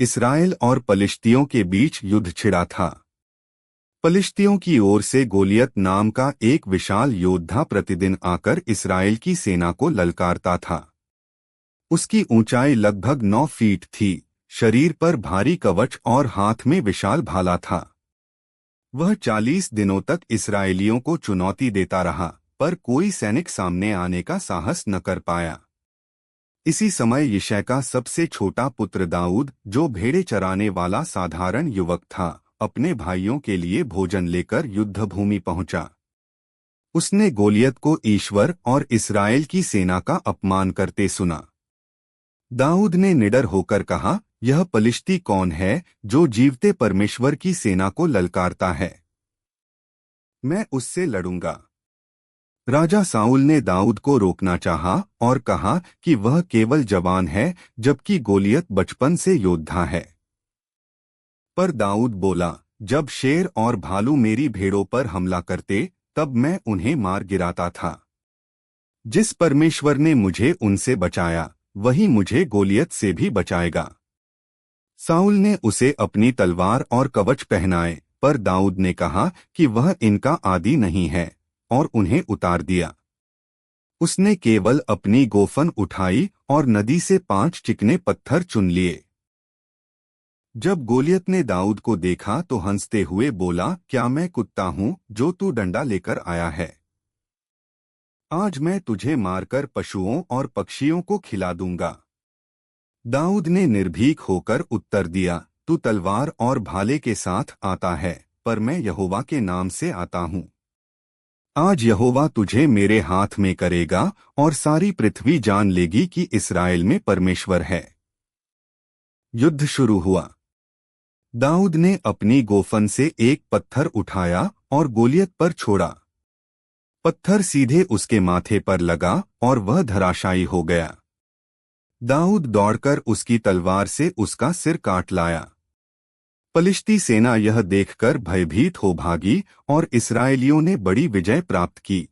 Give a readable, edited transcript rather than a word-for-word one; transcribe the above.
Israel और पलिश्तियों के बीच युद्ध छिड़ा था। पलिश्तियों की ओर से गोलियत नाम का एक विशाल योद्धा प्रतिदिन आकर इसराइल की सेना को ललकारता था। उसकी ऊंचाई लगभग 9 फीट थी, शरीर पर भारी कवच और हाथ में विशाल भाला था। वह 40 दिनों तक इसराइलियों को चुनौती देता रहा, पर कोई सैनिक सामने आने का साहस न कर पाया। इसी समय यिशै का सबसे छोटा पुत्र दाऊद, जो भेड़े चराने वाला साधारण युवक था, अपने भाइयों के लिए भोजन लेकर युद्धभूमि पहुंचा। उसने गोलियत को ईश्वर और इस्राएल की सेना का अपमान करते सुना। दाऊद ने निडर होकर कहा, यह पलिश्ती कौन है जो जीवते परमेश्वर की सेना को ललकारता है? मैं उससे लड़ूंगा। राजा साउल ने दाऊद को रोकना चाहा और कहा कि वह केवल जवान है, जबकि गोलियत बचपन से योद्धा है। पर दाऊद बोला, जब शेर और भालू मेरी भेड़ों पर हमला करते, तब मैं उन्हें मार गिराता था। जिस परमेश्वर ने मुझे उनसे बचाया, वही मुझे गोलियत से भी बचाएगा। साउल ने उसे अपनी तलवार और कवच पहनाए, पर दाऊद ने कहा कि वह इनका आदी नहीं है, और उन्हें उतार दिया। उसने केवल अपनी गोफन उठाई और नदी से 5 चिकने पत्थर चुन लिए। जब गोलियत ने दाऊद को देखा तो हंसते हुए बोला, क्या मैं कुत्ता हूं जो तू डंडा लेकर आया है? आज मैं तुझे मारकर पशुओं और पक्षियों को खिला दूंगा। दाऊद ने निर्भीक होकर उत्तर दिया, तू तलवार और भाले के साथ आता है, पर मैं यहोवा के नाम से आता हूँ। आज यहोवा तुझे मेरे हाथ में करेगा और सारी पृथ्वी जान लेगी कि इस्राएल में परमेश्वर है। युद्ध शुरू हुआ। दाऊद ने अपनी गोफन से एक पत्थर उठाया और गोलियत पर छोड़ा। पत्थर सीधे उसके माथे पर लगा और वह धराशायी हो गया। दाऊद दौड़कर उसकी तलवार से उसका सिर काट लाया। पलिश्ती सेना यह देखकर भयभीत हो भागी और इस्राएलियों ने बड़ी विजय प्राप्त की।